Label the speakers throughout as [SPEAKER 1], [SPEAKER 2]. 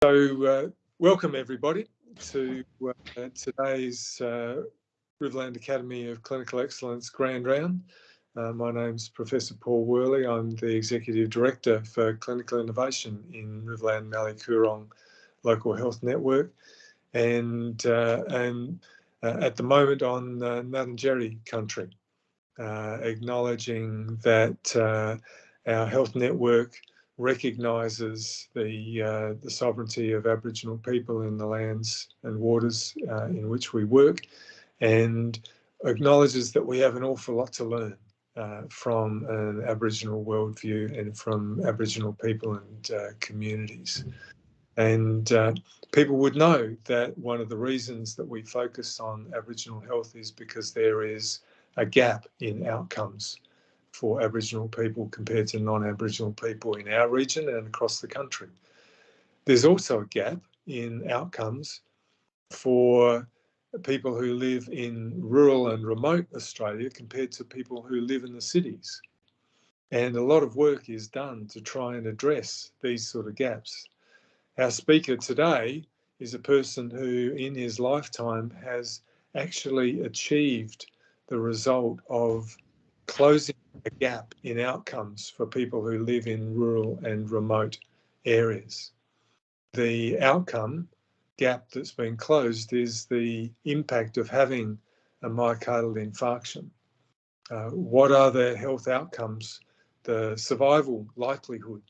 [SPEAKER 1] Welcome everybody to today's Riverland Academy of Clinical Excellence Grand Round. My name's Professor Paul Worley. I'm the Executive Director for Clinical Innovation in Riverland Mallee Coorong Local Health Network, and at the moment on Ngarrindjeri country, acknowledging that our health network recognises the sovereignty of Aboriginal people in the lands and waters in which we work, and acknowledges that we have an awful lot to learn from an Aboriginal worldview and from Aboriginal people and communities. And people would know that one of the reasons that we focus on Aboriginal health is because there is a gap in outcomes for Aboriginal people compared to non-Aboriginal people in our region and across the country. There's also a gap in outcomes for people who live in rural and remote Australia compared to people who live in the cities. And a lot of work is done to try and address these sort of gaps. Our speaker today is a person who in his lifetime has actually achieved the result of closing a gap in outcomes for people who live in rural and remote areas. The outcome gap that's been closed is the impact of having a myocardial infarction. What are the health outcomes, the survival likelihood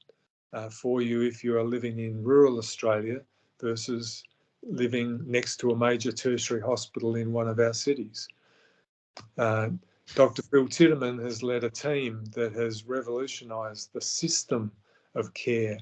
[SPEAKER 1] for you if you are living in rural Australia versus living next to a major tertiary hospital in one of our cities? Dr Phil Tideman has led a team that has revolutionised the system of care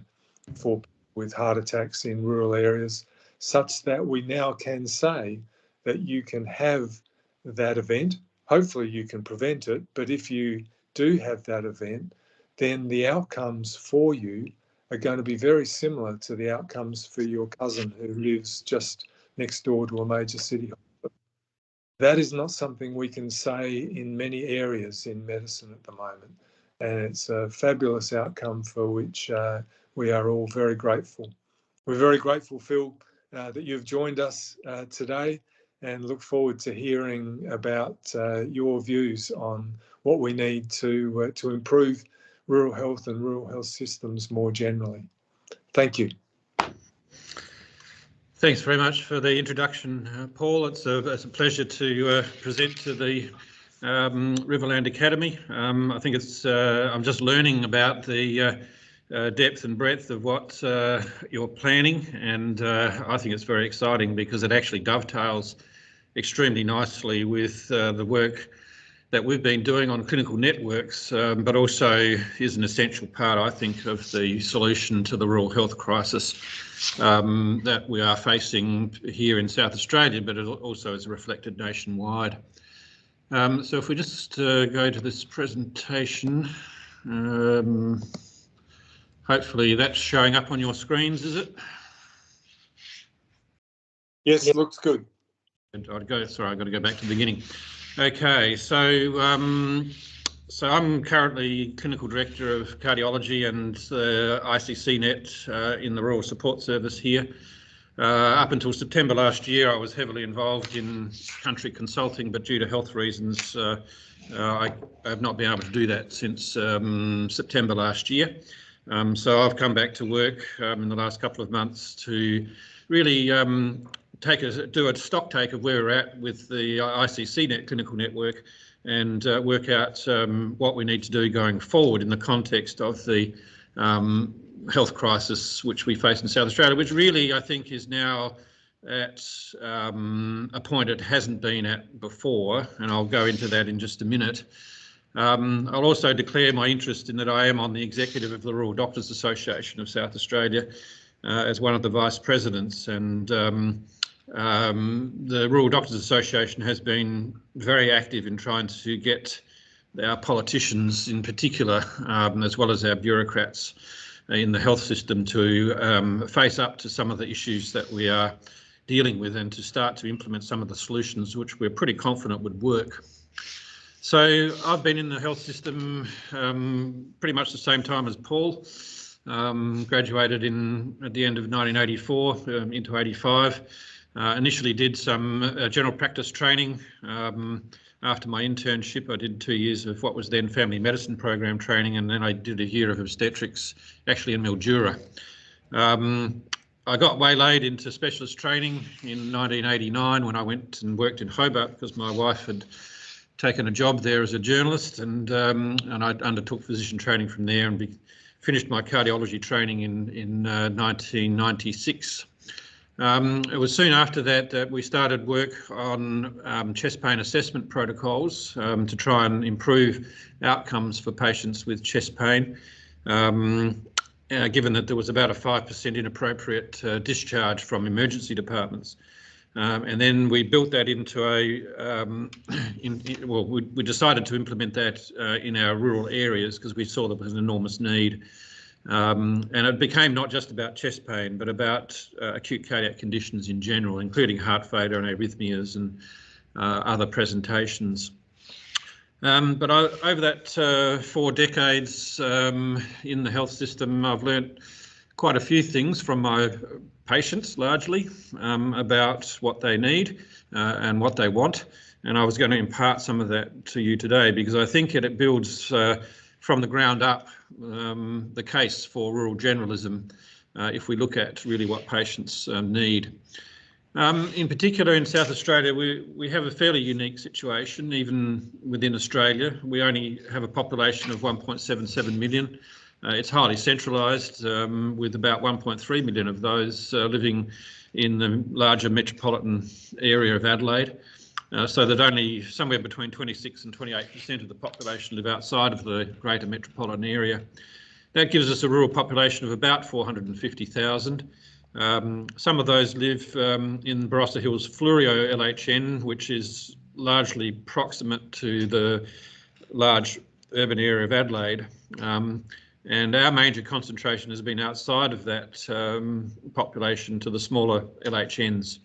[SPEAKER 1] for people with heart attacks in rural areas, such that we now can say that you can have that event. Hopefully you can prevent it, but if you do have that event, then the outcomes for you are going to be very similar to the outcomes for your cousin who lives just next door to a major city hospital. That is not something we can say in many areas in medicine at the moment, and it's a fabulous outcome for which we are all very grateful. We're very grateful, Phil, that you've joined us today, and look forward to hearing about your views on what we need to improve rural health and rural health systems more generally. Thank you.
[SPEAKER 2] Thanks very much for the introduction, Paul. It's a pleasure to present to the Riverland Academy. I think it's I'm just learning about the depth and breadth of what you're planning, and I think it's very exciting because it actually dovetails extremely nicely with the work that we've been doing on clinical networks, but also is an essential part, I think, of the solution to the rural health crisis that we are facing here in South Australia, but it also is reflected nationwide. So if we just go to this presentation, hopefully that's showing up on your screens, is it?
[SPEAKER 1] Yes, it looks good.
[SPEAKER 2] I've got to go back to the beginning. Okay, so I'm currently Clinical Director of Cardiology and iCCnet in the Rural Support Service here. Up until September last year, I was heavily involved in country consulting, but due to health reasons, I have not been able to do that since September last year. So I've come back to work in the last couple of months to really do a stock take of where we're at with the iCCnet clinical network and work out what we need to do going forward in the context of the health crisis which we face in South Australia, which really I think is now at a point it hasn't been at before, and I'll go into that in just a minute. I'll also declare my interest in that I am on the executive of the Rural Doctors Association of South Australia as one of the vice presidents, and the Rural Doctors Association has been very active in trying to get our politicians in particular, as well as our bureaucrats in the health system, to face up to some of the issues that we are dealing with and to start to implement some of the solutions which we're pretty confident would work. So I've been in the health system pretty much the same time as Paul. graduated at the end of 1984 into 85. Initially did some general practice training. After my internship, I did 2 years of what was then family medicine program training, and then I did a year of obstetrics, actually in Mildura. I got waylaid into specialist training in 1989 when I went and worked in Hobart because my wife had taken a job there as a journalist, and I undertook physician training from there and finished my cardiology training in 1996. It was soon after that we started work on chest pain assessment protocols to try and improve outcomes for patients with chest pain, given that there was about a 5% inappropriate discharge from emergency departments. And then we built that into we decided to implement that in our rural areas because we saw there was an enormous need. And it became not just about chest pain, but about acute cardiac conditions in general, including heart failure and arrhythmias and other presentations. But over that 4 decades in the health system, I've learnt quite a few things from my patients, largely, about what they need and what they want. And I was going to impart some of that to you today because I think it builds from the ground up the case for rural generalism if we look at really what patients need. In particular, in South Australia, we have a fairly unique situation, even within Australia. We only have a population of 1.77 million. It's highly centralised, with about 1.3 million of those living in the larger metropolitan area of Adelaide. So that only somewhere between 26 and 28% of the population live outside of the greater metropolitan area. That gives us a rural population of about 450,000. Some of those live in Barossa Hills Fleurieu LHN, which is largely proximate to the large urban area of Adelaide. And our major concentration has been outside of that population to the smaller LHNs.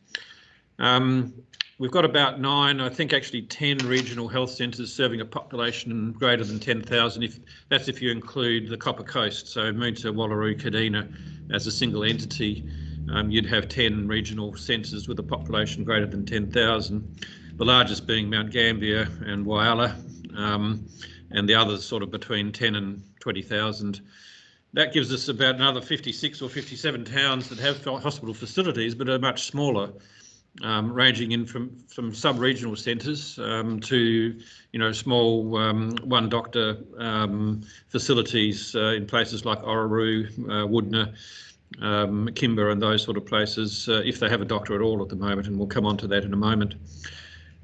[SPEAKER 2] We've got about 9, I think actually 10 regional health centres serving a population greater than 10,000. That's if you include the Copper Coast, so Moonta, Wallaroo, Kadina as a single entity. You'd have 10 regional centres with a population greater than 10,000. The largest being Mount Gambier and Whyalla, and the others sort of between 10 and 20,000. That gives us about another 56 or 57 towns that have hospital facilities but are much smaller. Ranging in from sub-regional centres to small one doctor facilities in places like Orroroo, Woodner, Kimber and those sort of places, if they have a doctor at all at the moment, and we'll come on to that in a moment.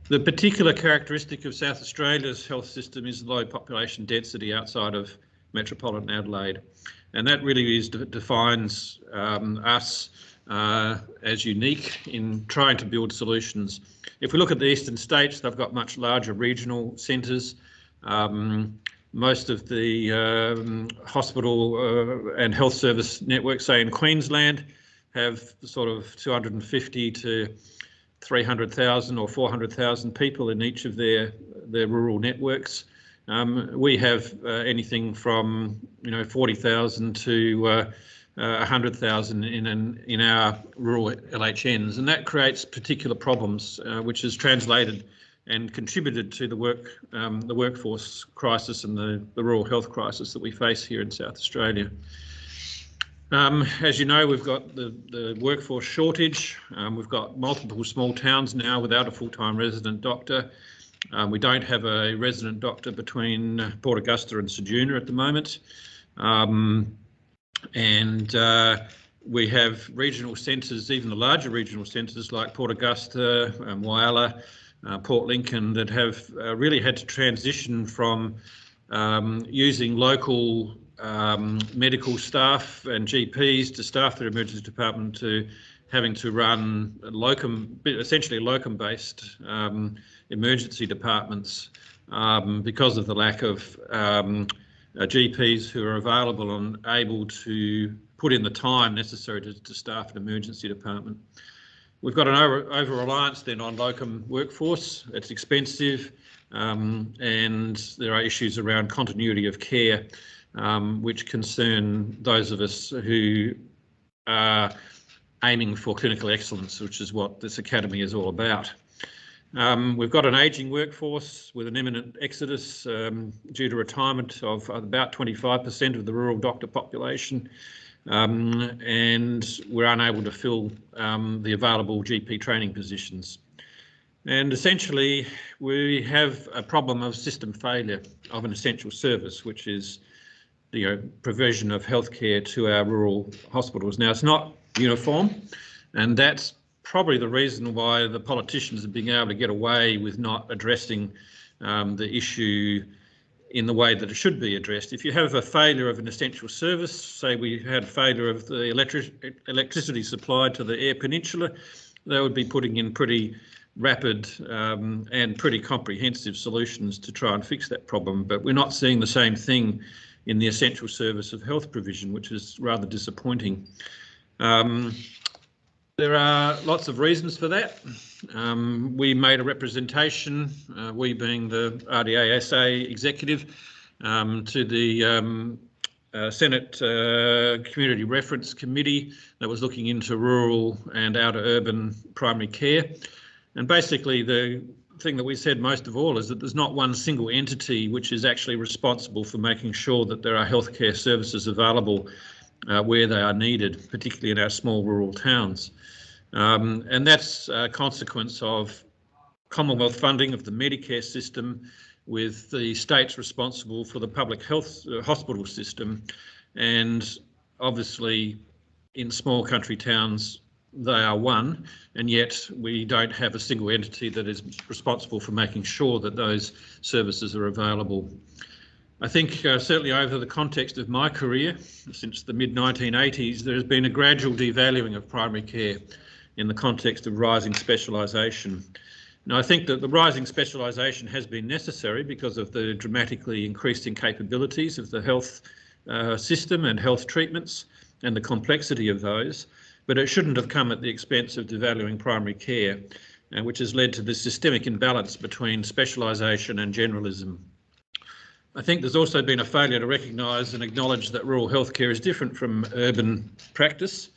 [SPEAKER 2] The particular characteristic of South Australia's health system is low population density outside of metropolitan Adelaide, and that really defines us as unique in trying to build solutions. If we look at the eastern states, they've got much larger regional centres. Most of the hospital and health service networks, say in Queensland, have sort of 250 to 300,000 or 400,000 people in each of their rural networks. We have anything from 40,000 to 100,000 in our rural LHNs, and that creates particular problems, which has translated and contributed to the workforce crisis and the rural health crisis that we face here in South Australia. As you know, we've got the workforce shortage. We've got multiple small towns now without a full-time resident doctor. We don't have a resident doctor between Port Augusta and Ceduna at the moment. And we have regional centres, even the larger regional centres like Port Augusta, Whyalla, Port Lincoln, that have really had to transition from using local medical staff and GPs to staff their emergency department to having to run essentially locum-based emergency departments because of the lack of GPs who are available and able to put in the time necessary to staff an emergency department. We've got an over-reliance then on locum workforce. It's expensive, and there are issues around continuity of care. which concern those of us who are aiming for clinical excellence, which is what this academy is all about. We've got an ageing workforce with an imminent exodus due to retirement of about 25% of the rural doctor population, and we're unable to fill the available GP training positions. And essentially, we have a problem of system failure of an essential service, which is the provision of healthcare to our rural hospitals. Now, it's not uniform, and that's probably the reason why the politicians are being able to get away with not addressing the issue in the way that it should be addressed. If you have a failure of an essential service, say we had failure of the electricity supplied to the Eyre Peninsula, they would be putting in pretty rapid and pretty comprehensive solutions to try and fix that problem. But we're not seeing the same thing in the essential service of health provision, which is rather disappointing. There are lots of reasons for that. We made a representation, we being the RDA-SA executive, to the Senate Community Reference Committee that was looking into rural and outer urban primary care. And basically the thing that we said most of all is that there's not one single entity which is actually responsible for making sure that there are healthcare services available where they are needed, particularly in our small rural towns. And that's a consequence of Commonwealth funding of the Medicare system, with the states responsible for the public health hospital system. And obviously in small country towns, they are one, and yet we don't have a single entity that is responsible for making sure that those services are available. I think certainly over the context of my career, since the mid-1980s, there has been a gradual devaluing of primary care in the context of rising specialisation. Now, I think that the rising specialisation has been necessary because of the dramatically increasing capabilities of the health system and health treatments and the complexity of those, but it shouldn't have come at the expense of devaluing primary care, which has led to this systemic imbalance between specialisation and generalism. I think there's also been a failure to recognise and acknowledge that rural healthcare is different from urban practice.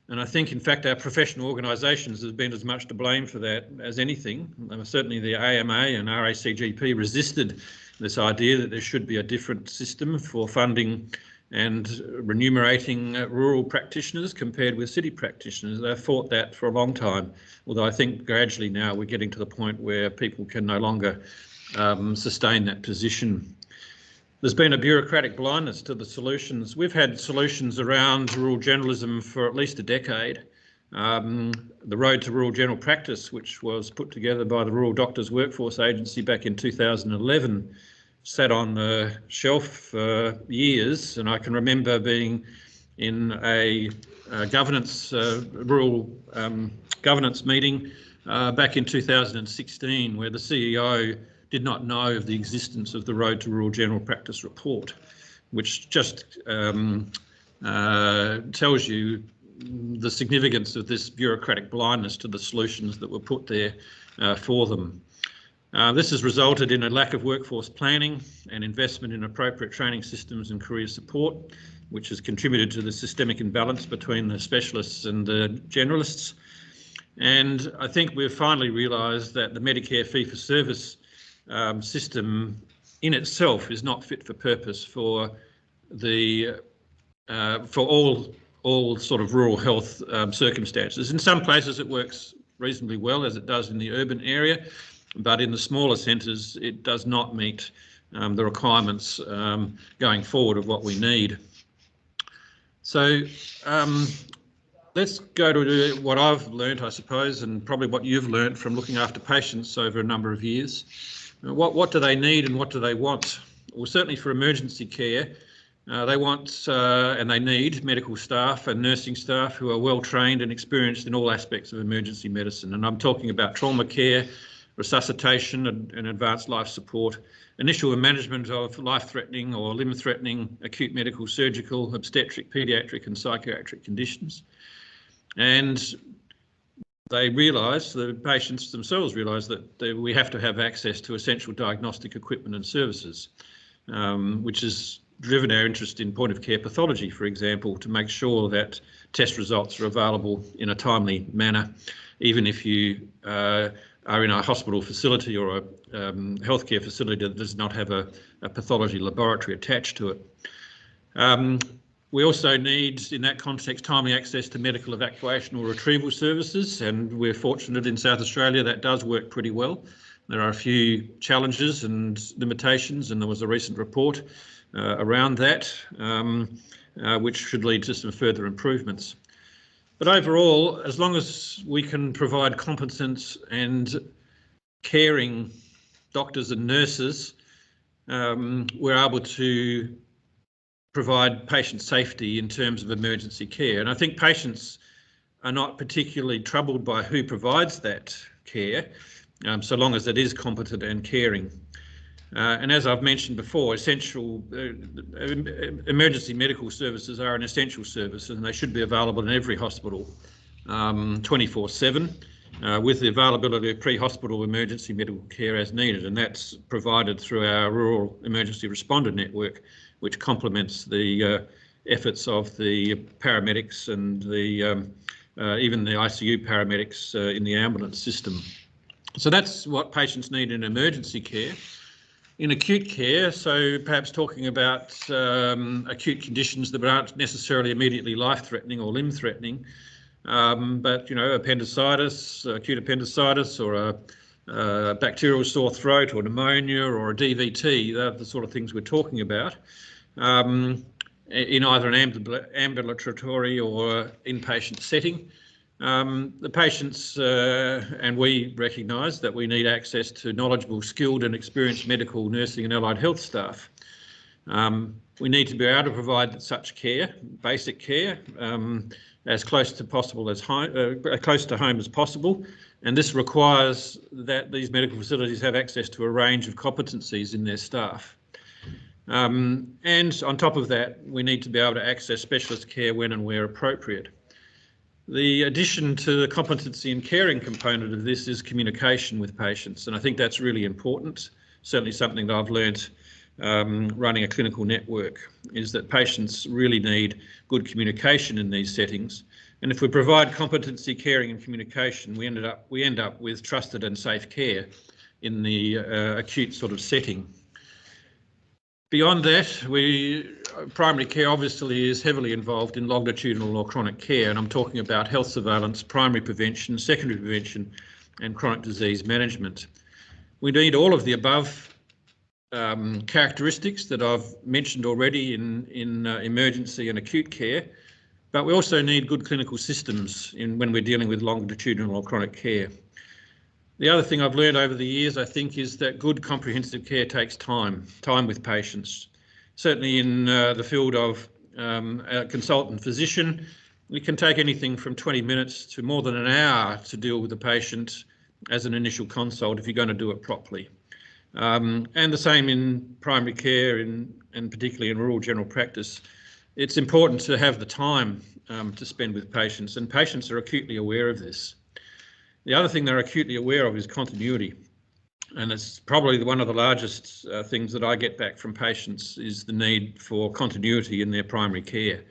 [SPEAKER 2] And I think, in fact, our professional organisations have been as much to blame for that as anything. Certainly the AMA and RACGP resisted this idea that there should be a different system for funding and remunerating rural practitioners compared with city practitioners. They've fought that for a long time, although I think gradually now we're getting to the point where people can no longer sustain that position. There's been a bureaucratic blindness to the solutions. We've had solutions around rural generalism for at least a decade. The Road to Rural General Practice, which was put together by the Rural Doctors Workforce Agency back in 2011, sat on the shelf for years, and I can remember being in a rural governance meeting back in 2016, where the CEO did not know of the existence of the Road to Rural General Practice report, which just tells you the significance of this bureaucratic blindness to the solutions that were put there for them. This has resulted in a lack of workforce planning and investment in appropriate training systems and career support, which has contributed to the systemic imbalance between the specialists and the generalists. And I think we've finally realised that the Medicare fee-for-service system in itself is not fit for purpose for the for all sort of rural health circumstances. In some places it works reasonably well, as it does in the urban area, but in the smaller centres it does not meet the requirements going forward of what we need. So let's go to what I've learnt, I suppose, and probably what you've learnt from looking after patients over a number of years. What do they need and what do they want? Well, certainly for emergency care, they want and they need medical staff and nursing staff who are well trained and experienced in all aspects of emergency medicine. And I'm talking about trauma care, resuscitation and advanced life support, initial management of life-threatening or limb-threatening acute medical, surgical, obstetric, paediatric and psychiatric conditions. And they realise, the patients themselves realise, that we have to have access to essential diagnostic equipment and services, which is driven our interest in point of care pathology, for example, to make sure that test results are available in a timely manner, even if you are in a hospital facility or a healthcare facility that does not have a pathology laboratory attached to it. We also need, in that context, timely access to medical evacuation or retrieval services, and we're fortunate in South Australia that does work pretty well. There are a few challenges and limitations, and there was a recent report around that, which should lead to some further improvements. But overall, as long as we can provide competent and caring doctors and nurses, we're able to provide patient safety in terms of emergency care. And I think patients are not particularly troubled by who provides that care, so long as it is competent and caring. And as I've mentioned before, emergency medical services are an essential service, and they should be available in every hospital 24/7, with the availability of pre-hospital emergency medical care as needed, and that's provided through our rural emergency responder network, which complements the efforts of the paramedics and even the ICU paramedics in the ambulance system. So that's what patients need in emergency care. In acute care, so perhaps talking about acute conditions that aren't necessarily immediately life-threatening or limb-threatening, but, you know, appendicitis, acute appendicitis, or a bacterial sore throat, or pneumonia, or a DVT, they're the sort of things we're talking about, in either an ambulatory or inpatient setting. The patients and we recognise that we need access to knowledgeable, skilled and experienced medical, nursing and allied health staff. We need to be able to provide such care, basic care, as close to home as possible, and this requires that these medical facilities have access to a range of competencies in their staff. And on top of that, we need to be able to access specialist care when and where appropriate. The addition to the competency and caring component of this is communication with patients, and I think that's really important. Certainly something that I've learnt running a clinical network, is that patients really need good communication in these settings. And if we provide competency, caring and communication, we end up with trusted and safe care in the acute sort of setting. Beyond that, primary care obviously is heavily involved in longitudinal or chronic care, and I'm talking about health surveillance, primary prevention, secondary prevention and chronic disease management. We need all of the above characteristics that I've mentioned already in emergency and acute care, but we also need good clinical systems when we're dealing with longitudinal or chronic care. The other thing I've learned over the years, I think, is that good comprehensive care takes time with patients. Certainly in the field of a consultant physician, it can take anything from 20 minutes to more than an hour to deal with the patient as an initial consult if you're going to do it properly. And the same in primary care and particularly in rural general practice. It's important to have the time to spend with patients, and patients are acutely aware of this. The other thing they're acutely aware of is continuity, and it's probably one of the largest things that I get back from patients is the need for continuity in their primary care.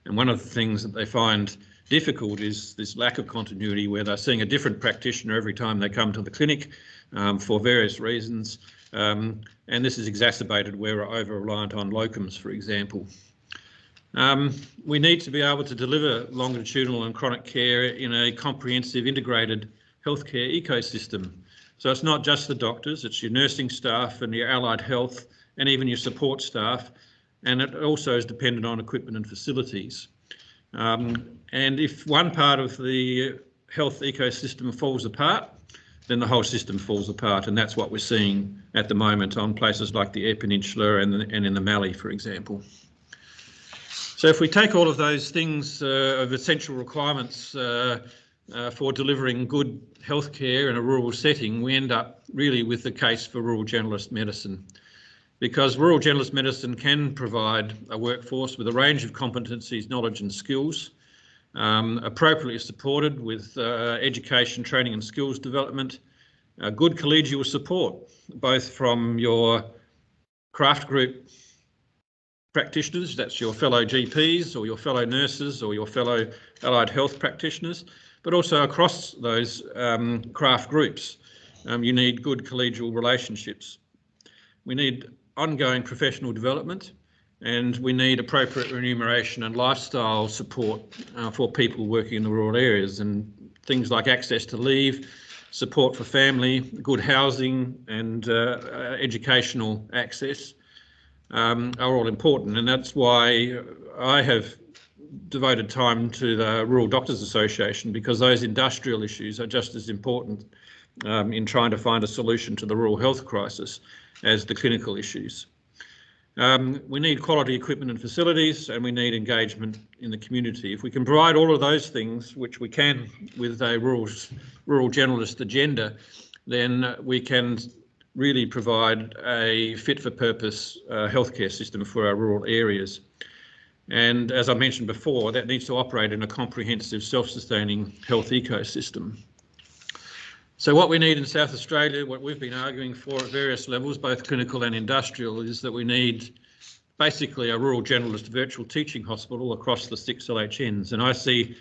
[SPEAKER 2] And one of the things that they find difficult is this lack of continuity, where they're seeing a different practitioner every time they come to the clinic for various reasons, and this is exacerbated where we're over-reliant on locums, for example. We need to be able to deliver longitudinal and chronic care in a comprehensive, integrated healthcare ecosystem. So it's not just the doctors, it's your nursing staff and your allied health and even your support staff, and it also is dependent on equipment and facilities. And if one part of the health ecosystem falls apart, then the whole system falls apart, and that's what we're seeing at the moment on places like the Eyre Peninsula and in the Mallee, for example. So if we take all of those things of essential requirements for delivering good healthcare in a rural setting, we end up really with the case for rural generalist medicine, because rural generalist medicine can provide a workforce with a range of competencies, knowledge and skills, appropriately supported with education, training and skills development, good collegial support, both from your craft group practitioners, that's your fellow GPs or your fellow nurses or your fellow allied health practitioners, but also across those craft groups. You need good collegial relationships. We need ongoing professional development, and we need appropriate remuneration and lifestyle support for people working in the rural areas, and things like access to leave, support for family, good housing and educational access are all important. And that's why I have devoted time to the Rural Doctors Association, because those industrial issues are just as important in trying to find a solution to the rural health crisis as the clinical issues. We need quality equipment and facilities, and we need engagement in the community. If we can provide all of those things, which we can with a rural generalist agenda, then we can really provide a fit-for-purpose healthcare system for our rural areas. And as I mentioned before, that needs to operate in a comprehensive, self-sustaining health ecosystem. So what we need in South Australia, what we've been arguing for at various levels, both clinical and industrial, is that we need basically a rural generalist virtual teaching hospital across the 6 LHNs. And I see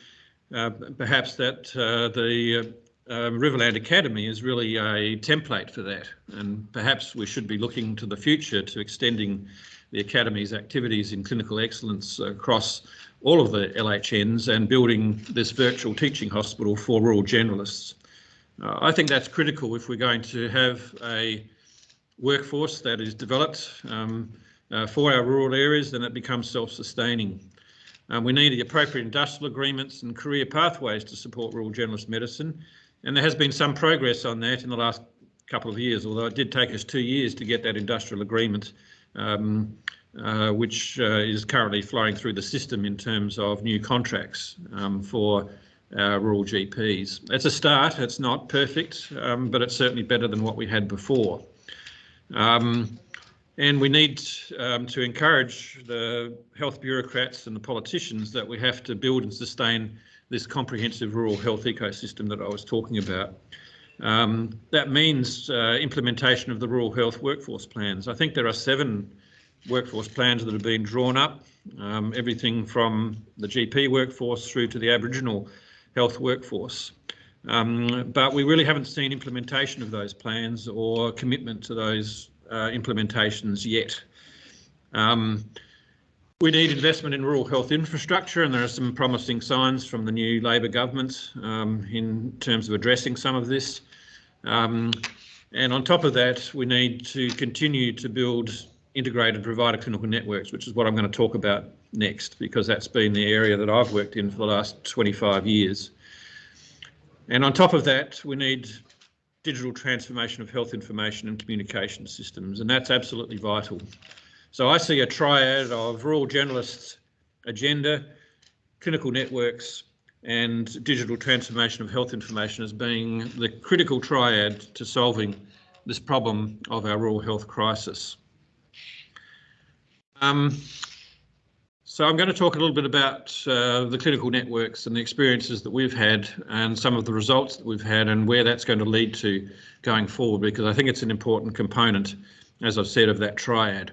[SPEAKER 2] perhaps that the Riverland Academy is really a template for that. And perhaps we should be looking to the future to extending the Academy's activities in clinical excellence across all of the LHNs and building this virtual teaching hospital for rural generalists. I think that's critical if we're going to have a workforce that is developed for our rural areas, then it becomes self-sustaining. We need the appropriate industrial agreements and career pathways to support rural generalist medicine, and there has been some progress on that in the last couple of years, although it did take us 2 years to get that industrial agreement, which is currently flowing through the system in terms of new contracts for rural GPs. It's a start, it's not perfect, but it's certainly better than what we had before. And we need to encourage the health bureaucrats and the politicians that we have to build and sustain this comprehensive rural health ecosystem that I was talking about. That means implementation of the rural health workforce plans. I think there are 7 workforce plans that have been drawn up, everything from the GP workforce through to the Aboriginal health workforce. But we really haven't seen implementation of those plans or commitment to those implementations yet. We need investment in rural health infrastructure, and there are some promising signs from the new Labor government in terms of addressing some of this. And on top of that, we need to continue to build integrated provider clinical networks, which is what I'm going to talk about next, because that's been the area that I've worked in for the last 25 years. And on top of that, we need digital transformation of health information and communication systems, and that's absolutely vital. So I see a triad of rural generalists agenda, clinical networks, and digital transformation of health information as being the critical triad to solving this problem of our rural health crisis. So I'm going to talk a little bit about the clinical networks and the experiences that we've had and some of the results that we've had and where that's going to lead to going forward, because I think it's an important component, as I've said, of that triad.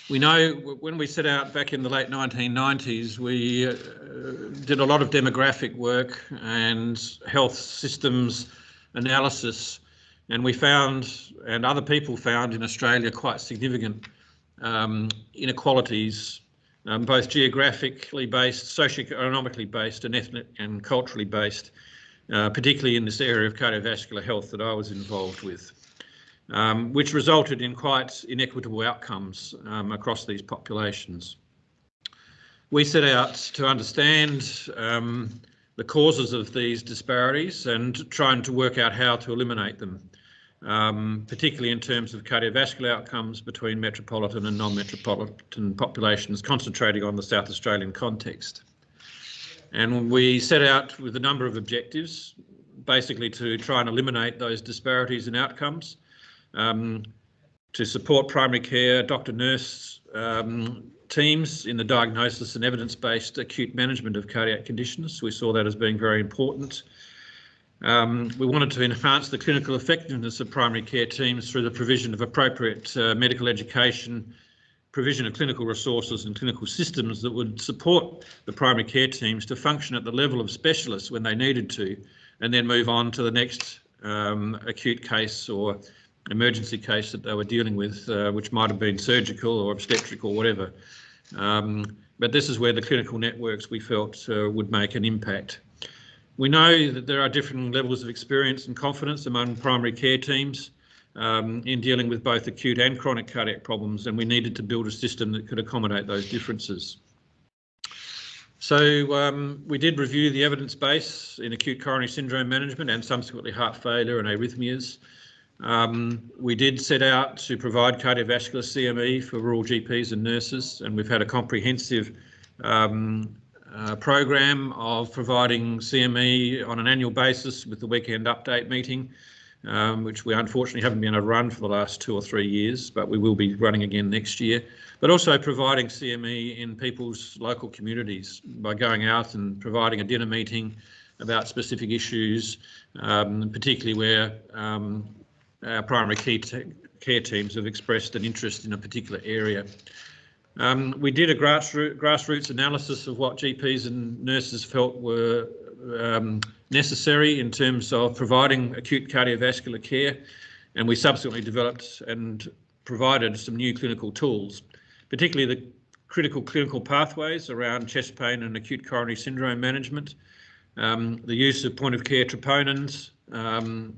[SPEAKER 2] We know when we set out back in the late 1990s, we did a lot of demographic work and health systems analysis, and we found, and other people found in Australia, quite significant inequalities, both geographically based, socioeconomically based, and ethnic and culturally based, particularly in this area of cardiovascular health that I was involved with, which resulted in quite inequitable outcomes across these populations. We set out to understand the causes of these disparities and trying to work out how to eliminate them, particularly in terms of cardiovascular outcomes between metropolitan and non-metropolitan populations, concentrating on the South Australian context. And we set out with a number of objectives, basically to try and eliminate those disparities in outcomes, to support primary care, doctor-nurse teams in the diagnosis and evidence-based acute management of cardiac conditions. We saw that as being very important. We wanted to enhance the clinical effectiveness of primary care teams through the provision of appropriate medical education, provision of clinical resources and clinical systems that would support the primary care teams to function at the level of specialists when they needed to, and then move on to the next acute case or emergency case that they were dealing with, which might have been surgical or obstetric or whatever. But this is where the clinical networks we felt would make an impact. We know that there are different levels of experience and confidence among primary care teams in dealing with both acute and chronic cardiac problems, and we needed to build a system that could accommodate those differences. So we did review the evidence base in acute coronary syndrome management and subsequently heart failure and arrhythmias. We did set out to provide cardiovascular CME for rural GPs and nurses, and we've had a comprehensive program of providing CME on an annual basis with the weekend update meeting, which we unfortunately haven't been able to run for the last 2 or 3 years, but we will be running again next year. But also providing CME in people's local communities by going out and providing a dinner meeting about specific issues, particularly where our primary care teams have expressed an interest in a particular area. We did a grassroots analysis of what GPs and nurses felt were necessary in terms of providing acute cardiovascular care, and we subsequently developed and provided some new clinical tools, particularly the critical clinical pathways around chest pain and acute coronary syndrome management, the use of point of care troponins,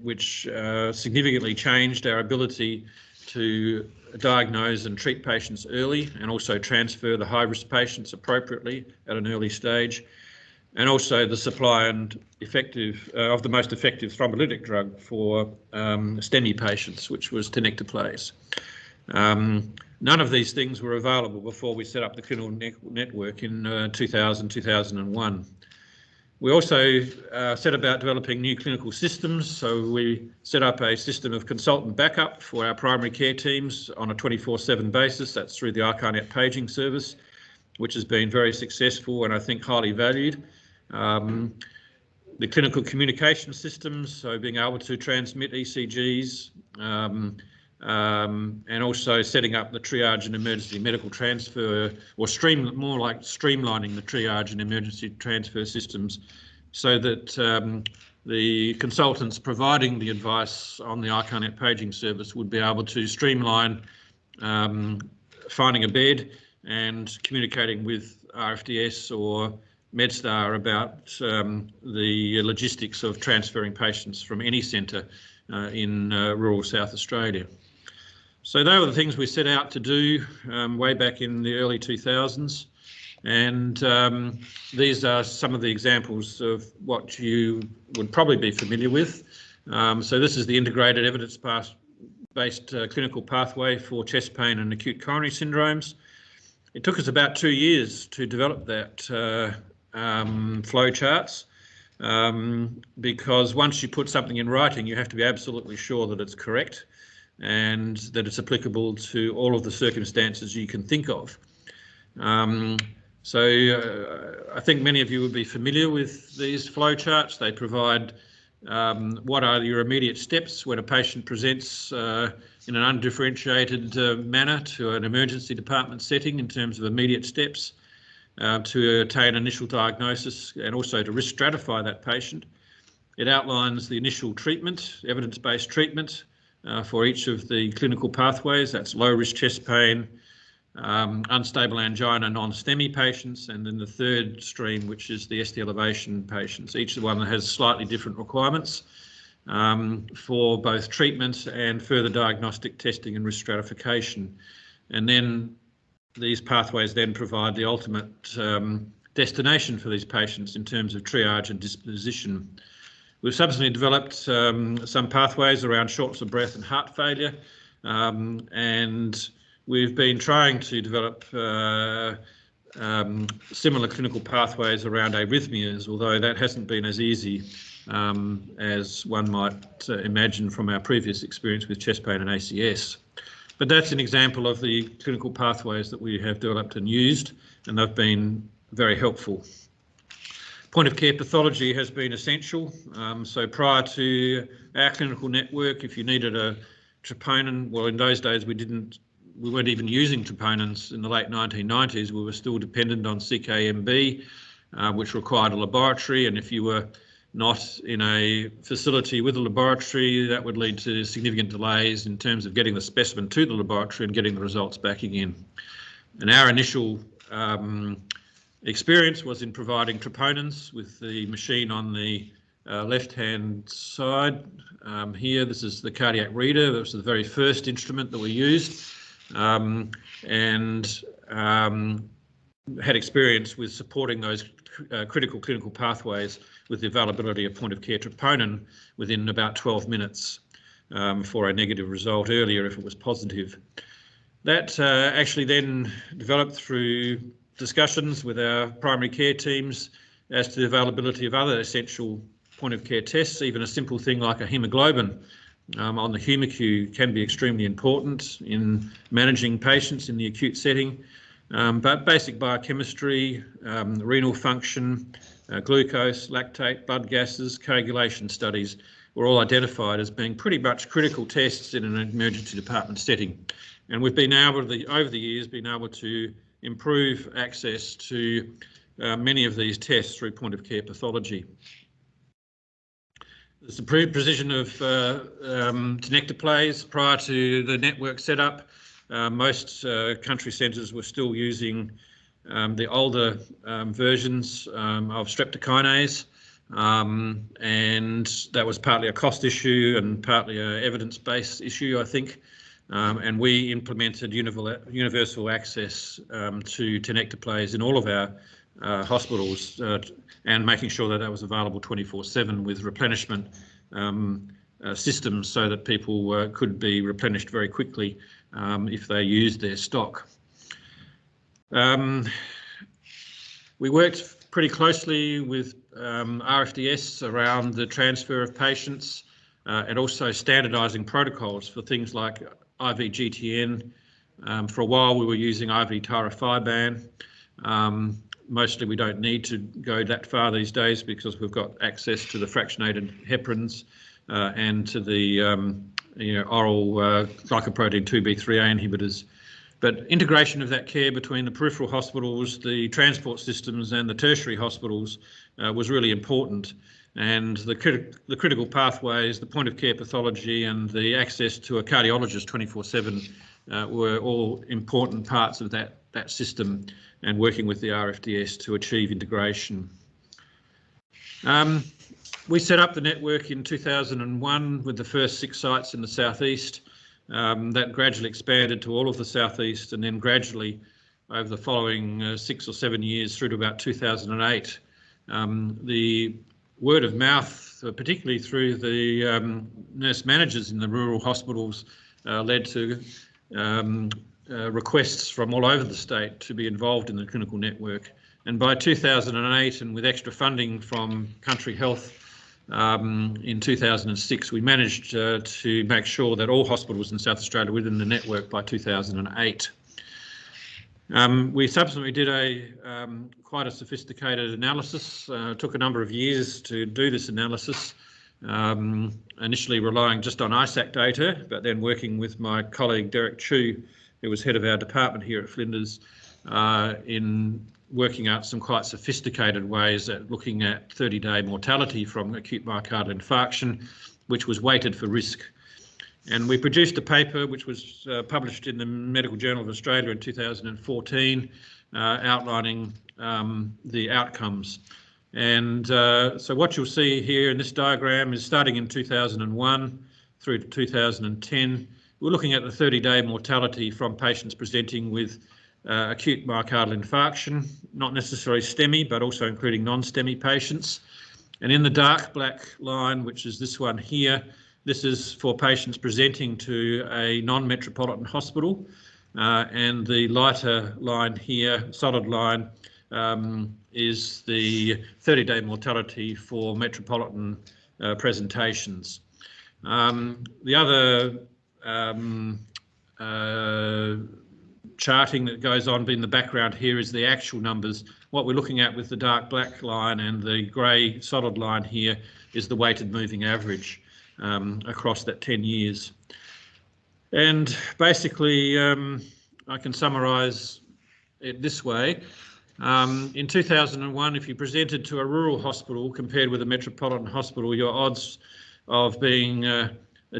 [SPEAKER 2] which significantly changed our ability to diagnose and treat patients early and also transfer the high-risk patients appropriately at an early stage, and also the supply and of the most effective thrombolytic drug for STEMI patients, which was tenecteplase. None of these things were available before we set up the clinical network in 2001. We also set about developing new clinical systems, so we set up a system of consultant backup for our primary care teams on a 24/7 basis. That's through the iCCnet paging service, which has been very successful and I think highly valued. The clinical communication systems, so being able to transmit ECGs, and also setting up the triage and emergency medical transfer, or more like streamlining the triage and emergency transfer systems so that the consultants providing the advice on the iCCnet paging service would be able to streamline finding a bed and communicating with RFDS or MedStar about the logistics of transferring patients from any centre in rural South Australia. So they were the things we set out to do way back in the early 2000s, and these are some of the examples of what you would probably be familiar with. So this is the integrated evidence-based clinical pathway for chest pain and acute coronary syndromes. It took us about 2 years to develop that flow charts, because once you put something in writing, you have to be absolutely sure that it's correct and that it's applicable to all of the circumstances you can think of. So I think many of you would be familiar with these flow charts. They provide what are your immediate steps when a patient presents in an undifferentiated manner to an emergency department setting in terms of immediate steps to attain initial diagnosis and also to risk stratify that patient. It outlines the initial treatment, evidence-based treatment for each of the clinical pathways. That's low-risk chest pain, unstable angina, non-STEMI patients, and then the third stream, which is the ST elevation patients. Each one has slightly different requirements for both treatment and further diagnostic testing and risk stratification. And then these pathways then provide the ultimate destination for these patients in terms of triage and disposition. We've subsequently developed some pathways around shortness of breath and heart failure, and we've been trying to develop similar clinical pathways around arrhythmias, although that hasn't been as easy as one might imagine from our previous experience with chest pain and ACS. But that's an example of the clinical pathways that we have developed and used, and they've been very helpful. Point of care pathology has been essential. So prior to our clinical network, if you needed a troponin, well, in those days we didn't we weren't even using troponins in the late 1990s. We were still dependent on CKMB, which required a laboratory, and if you were not in a facility with a laboratory, that would lead to significant delays in terms of getting the specimen to the laboratory and getting the results back again. And our initial experience was in providing troponins with the machine on the left-hand side. Here, this is the cardiac reader. That was the very first instrument that we used, and had experience with supporting those critical clinical pathways with the availability of point-of-care troponin within about 12 minutes for a negative result earlier if it was positive. That actually then developed through discussions with our primary care teams as to the availability of other essential point-of-care tests. Even a simple thing like a hemoglobin on the HemoQ can be extremely important in managing patients in the acute setting. But basic biochemistry, renal function, glucose, lactate, blood gases, coagulation studies were all identified as being pretty much critical tests in an emergency department setting. And we've been able to, over the years, been able to improve access to many of these tests through point-of-care pathology. There's the precision of tenectoplase prior to the network setup. Most country centres were still using the older versions of streptokinase, and that was partly a cost issue and partly an evidence-based issue, I think. And we implemented universal access to tenectoplase in all of our hospitals, and making sure that that was available 24/7 with replenishment systems so that people could be replenished very quickly if they used their stock. We worked pretty closely with RFDS around the transfer of patients and also standardising protocols for things like IV GTN. For a while we were using IV tirofiban. Mostly we don't need to go that far these days because we've got access to the fractionated heparins and to the oral glycoprotein 2B3A inhibitors. But integration of that care between the peripheral hospitals, the transport systems and the tertiary hospitals was really important. And the critical pathways, the point of care pathology and the access to a cardiologist 24/7 were all important parts of that system, and working with the RFDS to achieve integration. We set up the network in 2001 with the first 6 sites in the southeast. That gradually expanded to all of the southeast, and then gradually over the following 6 or 7 years through to about 2008. The word of mouth, particularly through the nurse managers in the rural hospitals, led to requests from all over the state to be involved in the clinical network. And by 2008, and with extra funding from Country Health in 2006, we managed to make sure that all hospitals in South Australia were within the network by 2008. We subsequently did quite a sophisticated analysis. Took a number of years to do this analysis, initially relying just on ISAC data, but then working with my colleague Derek Chu, who was head of our department here at Flinders, in working out some quite sophisticated ways at looking at 30-day mortality from acute myocardial infarction, which was weighted for risk. And we produced a paper which was published in the Medical Journal of Australia in 2014, outlining the outcomes. And so what you'll see here in this diagram is starting in 2001 through to 2010. We're looking at the 30-day mortality from patients presenting with acute myocardial infarction, not necessarily STEMI, but also including non-STEMI patients. And in the dark black line, which is this one here, this is for patients presenting to a non-metropolitan hospital. And the lighter line here, solid line, is the 30-day mortality for metropolitan presentations. The other charting that goes on in the background here is the actual numbers. What we're looking at with the dark black line and the grey solid line here is the weighted moving average across that 10 years. And basically, I can summarise it this way. In 2001, if you presented to a rural hospital compared with a metropolitan hospital, your odds of being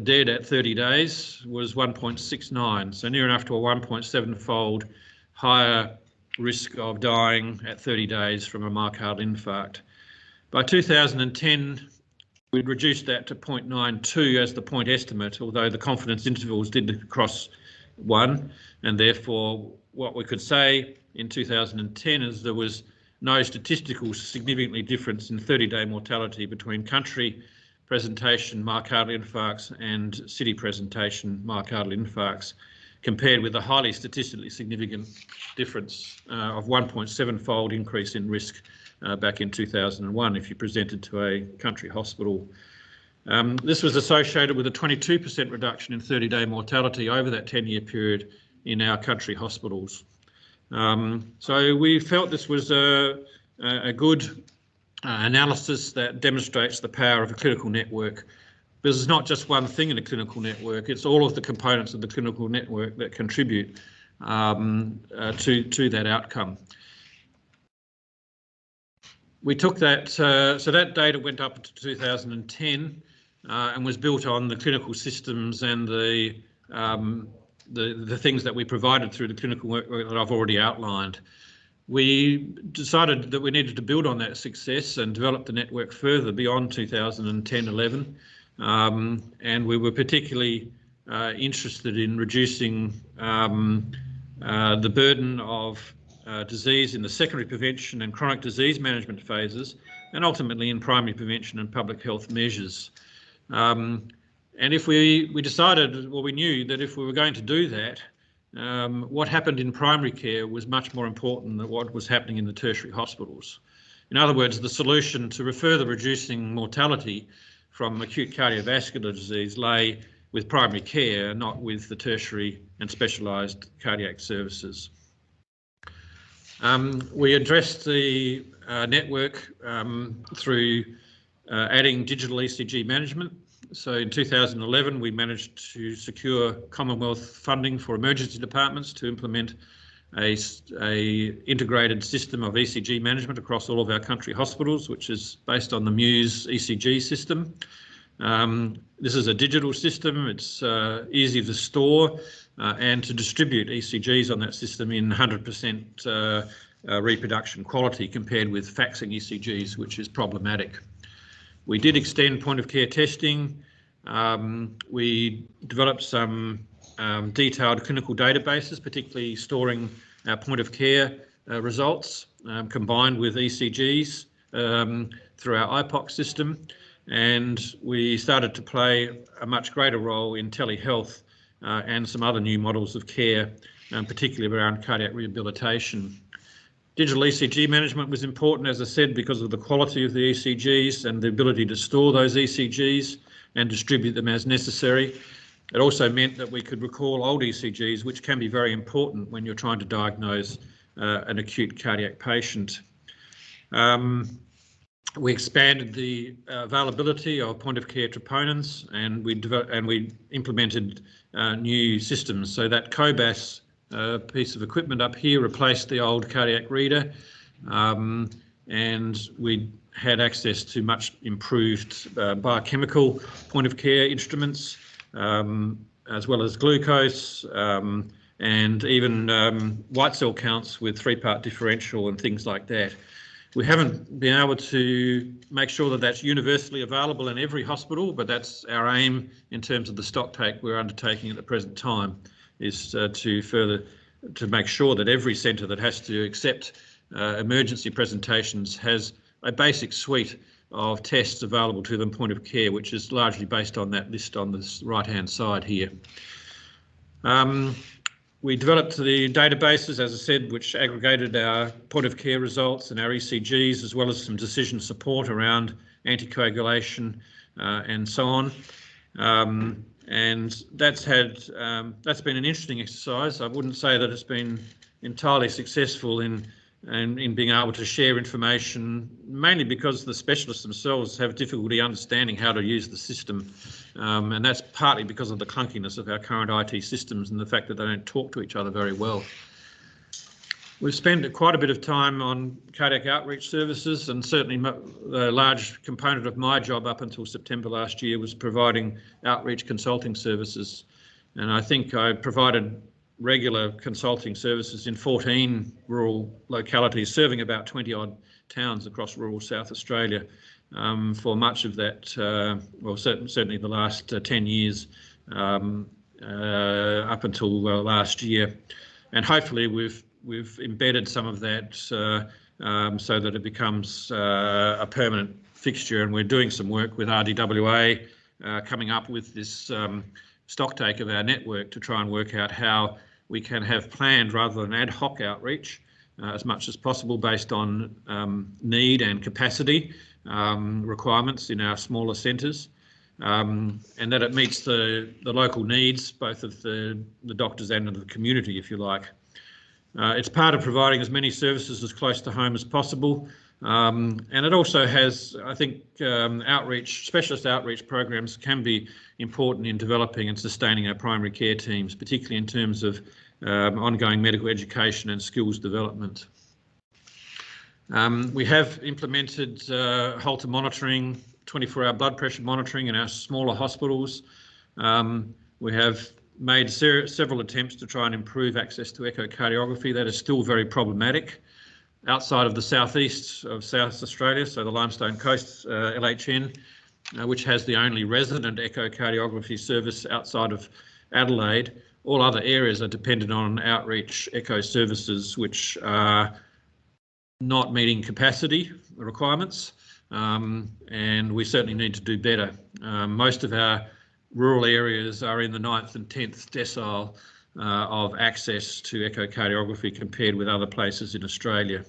[SPEAKER 2] dead at 30 days was 1.69, so near enough to a 1.7-fold higher risk of dying at 30 days from a myocardial infarct. By 2010, we'd reduced that to 0.92 as the point estimate, although the confidence intervals did cross 1, and therefore what we could say in 2010 is there was no statistical significantly difference in 30-day mortality between country presentation myocardial infarcts and city presentation myocardial infarcts, compared with a highly statistically significant difference of 1.7-fold increase in risk back in 2001 if you presented to a country hospital. This was associated with a 22% reduction in 30-day mortality over that 10-year period in our country hospitals. So we felt this was a good analysis that demonstrates the power of a clinical network. Because it's not just one thing in a clinical network, it's all of the components of the clinical network that contribute to that outcome. We took that, so that data went up to 2010 and was built on the clinical systems and the things that we provided through the clinical work that I've already outlined. We decided that we needed to build on that success and develop the network further beyond 2010-11. And we were particularly interested in reducing the burden of disease in the secondary prevention and chronic disease management phases, and ultimately in primary prevention and public health measures. And if we decided, well, we knew that if we were going to do that, what happened in primary care was much more important than what was happening in the tertiary hospitals. In other words, the solution to further reducing mortality from acute cardiovascular disease lay with primary care, not with the tertiary and specialised cardiac services. We addressed the network through adding digital ECG management. So in 2011, we managed to secure Commonwealth funding for emergency departments to implement a integrated system of ECG management across all of our country hospitals, which is based on the Muse ECG system. This is a digital system. It's easy to store and to distribute ECGs on that system in 100% reproduction quality compared with faxing ECGs, which is problematic. We did extend point of care testing. We developed some detailed clinical databases, particularly storing our point of care results combined with ECGs through our IPOC system. And we started to play a much greater role in telehealth and some other new models of care, particularly around cardiac rehabilitation. Digital ECG management was important, as I said, because of the quality of the ECGs and the ability to store those ECGs and distribute them as necessary. It also meant that we could recall old ECGs, which can be very important when you're trying to diagnose an acute cardiac patient. We expanded the availability of point of care troponins, and we implemented new systems. So that COBAS piece of equipment up here replaced the old cardiac reader, and we had access to much improved biochemical point of care instruments, as well as glucose and even white cell counts with 3-part differential and things like that. We haven't been able to make sure that that's universally available in every hospital, but that's our aim in terms of the stock take we're undertaking at the present time, is to make sure that every centre that has to accept emergency presentations has a basic suite of tests available to them, point of care, which is largely based on that list on this right-hand side here. We developed the databases, as I said, which aggregated our point of care results and our ECGs, as well as some decision support around anticoagulation and so on. And that's been an interesting exercise. I wouldn't say that it's been entirely successful in and in being able to share information, mainly because the specialists themselves have difficulty understanding how to use the system. And that's partly because of the clunkiness of our current IT systems and the fact that they don't talk to each other very well. We've spent quite a bit of time on cardiac outreach services, and certainly a large component of my job up until September last year was providing outreach consulting services. And I think I provided regular consulting services in 14 rural localities, serving about 20 odd towns across rural South Australia for much of that, well, certainly the last 10 years up until last year. And hopefully we've embedded some of that so that it becomes a permanent fixture, and we're doing some work with RDWA coming up with this stocktake of our network to try and work out how we can have planned rather than ad hoc outreach as much as possible based on need and capacity requirements in our smaller centres, and that it meets the local needs, both of the doctors and of the community, if you like. It's part of providing as many services as close to home as possible, and it also has, I think, specialist outreach programs can be important in developing and sustaining our primary care teams, particularly in terms of ongoing medical education and skills development. We have implemented Holter monitoring, 24-hour blood pressure monitoring in our smaller hospitals. We have made several attempts to try and improve access to echocardiography. That is still very problematic. Outside of the southeast of South Australia, so the Limestone Coast LHN, which has the only resident echocardiography service outside of Adelaide, all other areas are dependent on outreach echo services which are not meeting capacity requirements, and we certainly need to do better. Most of our rural areas are in the 9th and 10th decile of access to echocardiography compared with other places in Australia.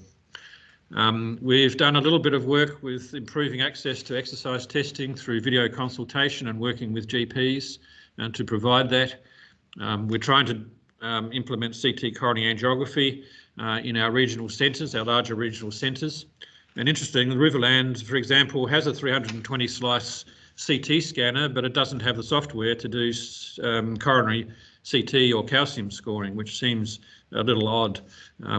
[SPEAKER 2] We've done a little bit of work with improving access to exercise testing through video consultation and working with GPs to provide that. We're trying to implement CT coronary angiography in our regional centres, our larger regional centres. And interestingly, the Riverland, for example, has a 320 slice CT scanner, but it doesn't have the software to do coronary CT or calcium scoring, which seems a little odd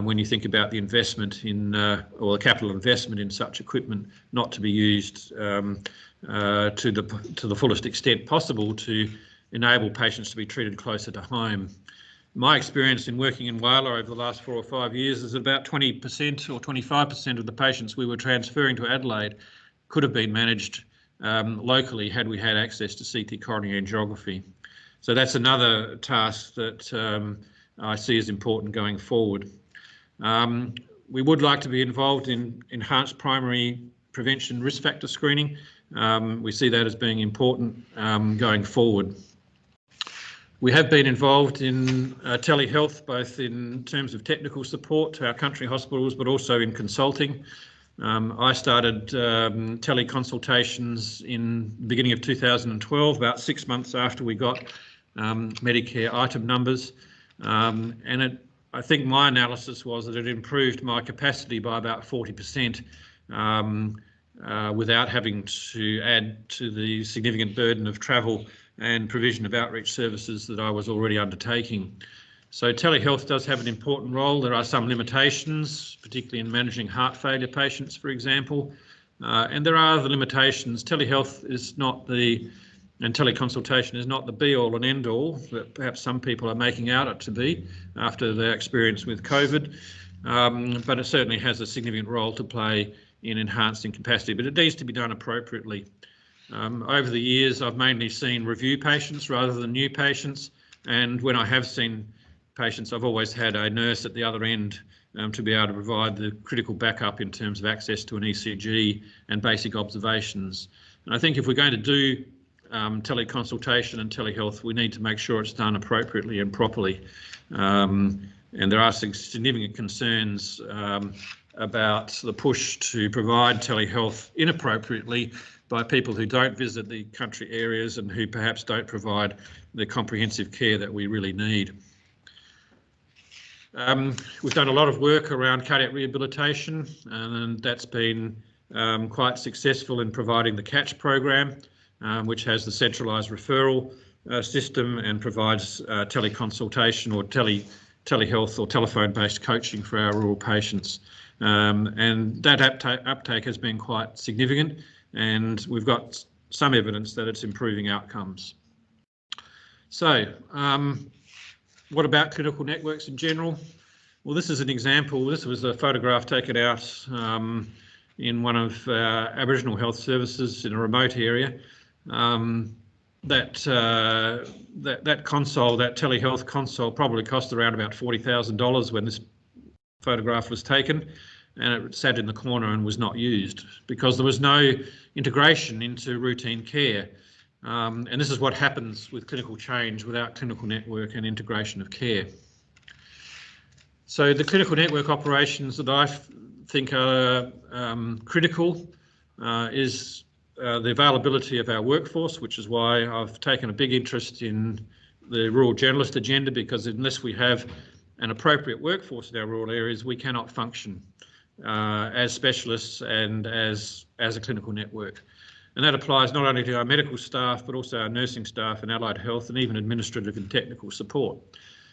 [SPEAKER 2] when you think about the investment in, or the capital investment in such equipment not to be used to the fullest extent possible to enable patients to be treated closer to home. My experience in working in Whyalla over the last 4 or 5 years is that about 20% or 25% of the patients we were transferring to Adelaide could have been managed locally had we had access to CT coronary angiography. So that's another task that I see as important going forward. We would like to be involved in enhanced primary prevention risk factor screening. We see that as being important going forward. We have been involved in TeleHealth, both in terms of technical support to our country hospitals, but also in consulting. I started teleconsultations in the beginning of 2012, about 6 months after we got Medicare item numbers. And I think my analysis was that it improved my capacity by about 40% without having to add to the significant burden of travel and provision of outreach services that I was already undertaking. So telehealth does have an important role. There are some limitations, particularly in managing heart failure patients, for example, and there are other limitations. Telehealth is not and teleconsultation is not the be-all and end-all that perhaps some people are making out it to be after their experience with COVID, but it certainly has a significant role to play in enhancing capacity, but it needs to be done appropriately. Over the years, I've mainly seen review patients rather than new patients, and when I have seen patients, I've always had a nurse at the other end to be able to provide the critical backup in terms of access to an ECG and basic observations. And I think if we're going to do teleconsultation and telehealth, we need to make sure it's done appropriately and properly. And there are some significant concerns about the push to provide telehealth inappropriately by people who don't visit the country areas and who perhaps don't provide the comprehensive care that we really need. We've done a lot of work around cardiac rehabilitation, and that's been quite successful in providing the CATCH program, which has the centralised referral system and provides teleconsultation or telehealth or telephone-based coaching for our rural patients. And that uptake has been quite significant, and we've got some evidence that it's improving outcomes. So, what about clinical networks in general? Well, this is an example. This was a photograph taken out in one of our Aboriginal health services in a remote area. That console, that telehealth console, probably cost around about $40,000 when this photograph was taken, and it sat in the corner and was not used because there was no integration into routine care. And this is what happens with clinical change without clinical network and integration of care. So the clinical network operations that I think are critical is the availability of our workforce, which is why I've taken a big interest in the rural generalist agenda, because unless we have an appropriate workforce in our rural areas, we cannot function as specialists and as a clinical network. And that applies not only to our medical staff, but also our nursing staff and allied health and even administrative and technical support.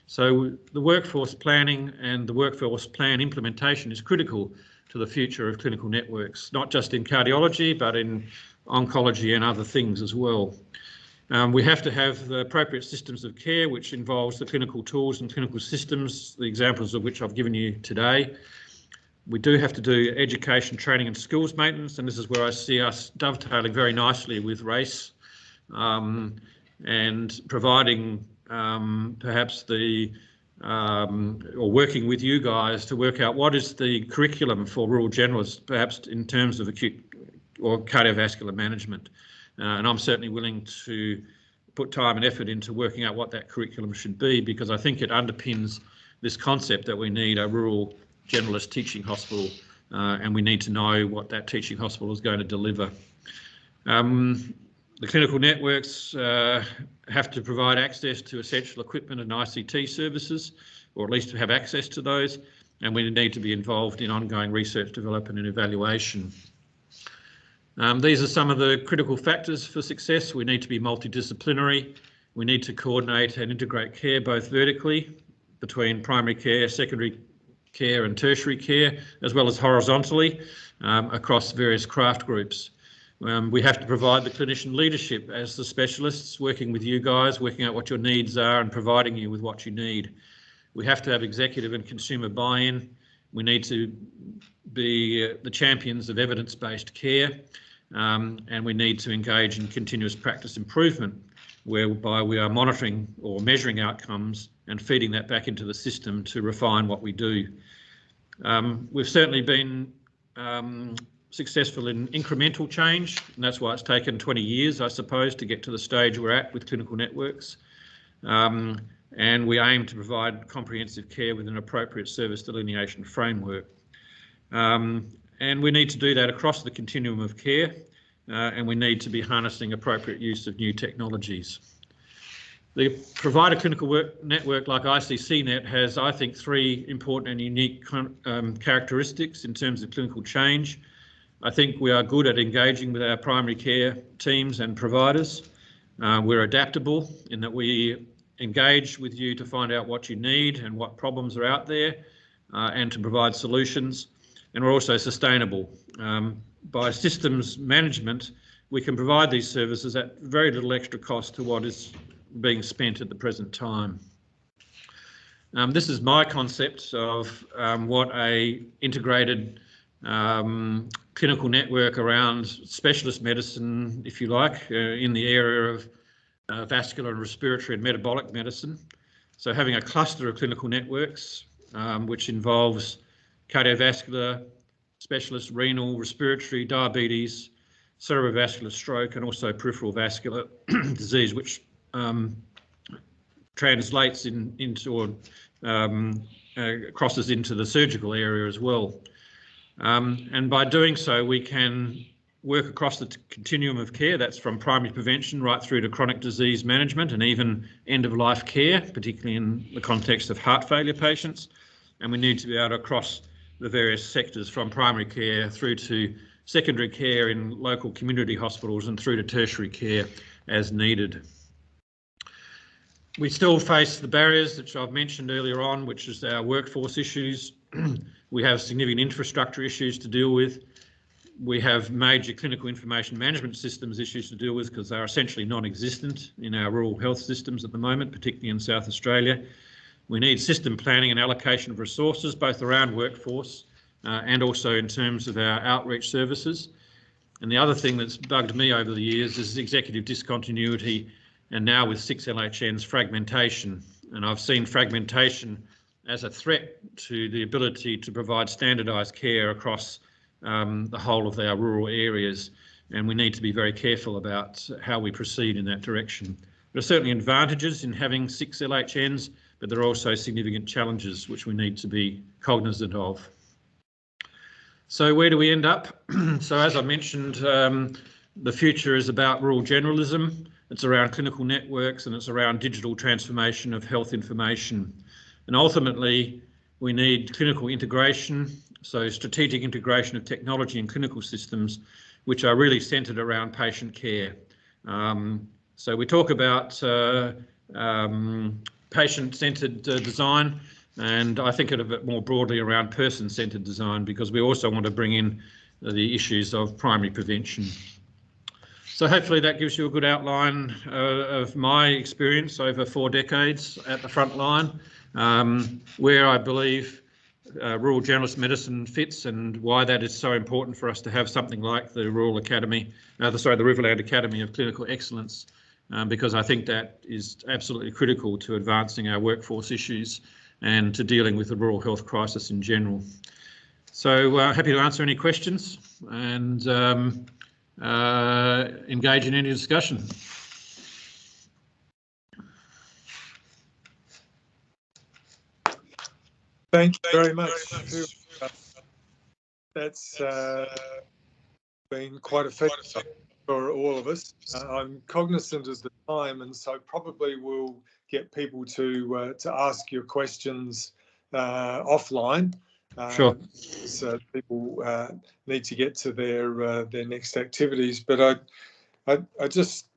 [SPEAKER 2] So the workforce planning and the workforce plan implementation is critical to the future of clinical networks, not just in cardiology, but in oncology and other things as well. We have to have the appropriate systems of care, which involves the clinical tools and clinical systems, the examples of which I've given you today. We do have to do education, training and skills maintenance, and this is where I see us dovetailing very nicely with RACE and providing perhaps or working with you guys to work out what is the curriculum for rural generalists, perhaps in terms of acute or cardiovascular management. And I'm certainly willing to put time and effort into working out what that curriculum should be, because I think it underpins this concept that we need a rural generalist teaching hospital, and we need to know what that teaching hospital is going to deliver. The clinical networks have to provide access to essential equipment and ICT services, or at least to have access to those, and we need to be involved in ongoing research, development and evaluation. These are some of the critical factors for success. We need to be multidisciplinary. We need to coordinate and integrate care both vertically between primary care, secondary care and tertiary care, as well as horizontally across various craft groups. We have to provide the clinician leadership as the specialists, working with you guys, working out what your needs are and providing you with what you need. We have to have executive and consumer buy-in. We need to be the champions of evidence-based care, and we need to engage in continuous practice improvement, whereby we are monitoring or measuring outcomes and feeding that back into the system to refine what we do. We've certainly been successful in incremental change, and that's why it's taken 20 years, I suppose, to get to the stage we're at with clinical networks. And we aim to provide comprehensive care with an appropriate service delineation framework. And we need to do that across the continuum of care, and we need to be harnessing appropriate use of new technologies. The provider clinical network like iCCnet has, I think, 3 important and unique characteristics in terms of clinical change. I think we are good at engaging with our primary care teams and providers. We're adaptable in that we engage with you to find out what you need and what problems are out there, and to provide solutions. And we're also sustainable. By systems management, we can provide these services at very little extra cost to what is being spent at the present time. This is my concept of what a integrated clinical network around specialist medicine, if you like, in the area of vascular and respiratory and metabolic medicine. So having a cluster of clinical networks, which involves cardiovascular, specialist renal, respiratory, diabetes, cerebrovascular stroke, and also peripheral vascular disease, which translates into or crosses into the surgical area as well. And by doing so, we can work across the continuum of care. That's from primary prevention right through to chronic disease management and even end-of-life care, particularly in the context of heart failure patients. and we need to be able to cross the various sectors from primary care through to secondary care in local community hospitals and through to tertiary care as needed. We still face the barriers that I've mentioned earlier on, which is our workforce issues. We have significant infrastructure issues to deal with. We have major clinical information management systems issues to deal with because they're essentially non-existent in our rural health systems at the moment, particularly in South Australia. We need system planning and allocation of resources, both around workforce and also in terms of our outreach services. And the other thing that's bugged me over the years is executive discontinuity, and now with 6 LHNs, fragmentation. And I've seen fragmentation as a threat to the ability to provide standardised care across the whole of our rural areas, and we need to be very careful about how we proceed in that direction. There are certainly advantages in having 6 LHNs, but there are also significant challenges which we need to be cognisant of. So where do we end up? So as I mentioned, the future is about rural generalism. It's around clinical networks, and it's around digital transformation of health information. And ultimately, we need clinical integration, so strategic integration of technology and clinical systems, which are really centred around patient care. So we talk about patient-centred design, and I think of it more broadly around person-centred design, because we also want to bring in the issues of primary prevention. So hopefully that gives you a good outline of my experience over 4 decades at the front line, where I believe rural generalist medicine fits and why that is so important for us to have something like the Rural Academy, the Riverland Academy of Clinical Excellence, because I think that is absolutely critical to advancing our workforce issues and to dealing with the rural health crisis in general. So happy to answer any questions and engage in any discussion.
[SPEAKER 1] Thank you very much. That's been quite effective for all of us. I'm cognizant of the time, and so probably we'll get people to ask your questions offline.
[SPEAKER 2] Sure.
[SPEAKER 1] So people need to get to their next activities. But I just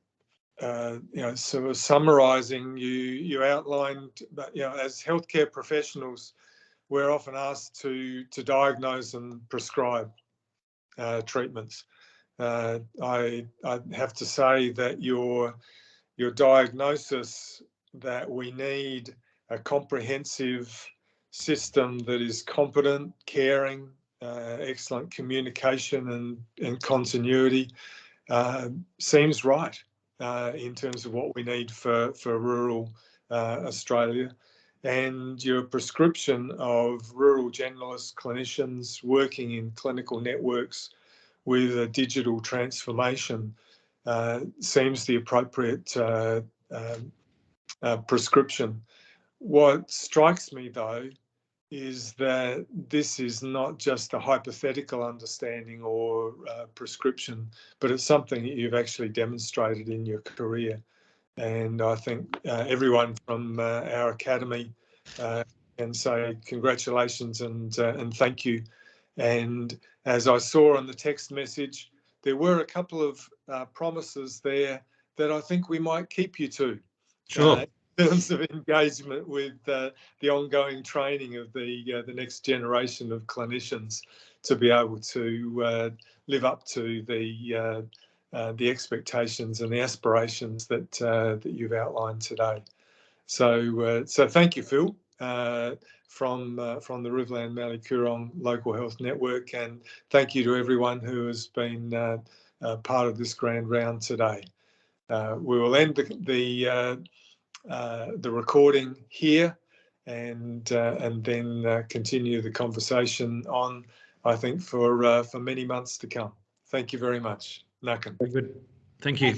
[SPEAKER 1] sort of summarising, you outlined that as healthcare professionals, we're often asked to diagnose and prescribe treatments. I have to say that your diagnosis that we need a comprehensive system that is competent, caring, excellent communication and continuity seems right in terms of what we need for rural Australia. And your prescription of rural generalist clinicians working in clinical networks with a digital transformation seems the appropriate prescription. What strikes me, though, is that this is not just a hypothetical understanding or prescription, but it's something that you've actually demonstrated in your career. And I think everyone from our academy can say congratulations and thank you. And as I saw on the text message, there were a couple of promises there that I think we might keep you to.
[SPEAKER 2] Sure.
[SPEAKER 1] In terms of engagement with the ongoing training of the next generation of clinicians to be able to live up to the expectations and the aspirations that you've outlined today. So thank you, Phil, from the Riverland Mallee Coorong Local Health Network, and thank you to everyone who has been part of this grand round today. We will end the recording here and then continue the conversation on, I think, for many months to come. Thank you very much. Nakan.
[SPEAKER 2] Very good. Thank you.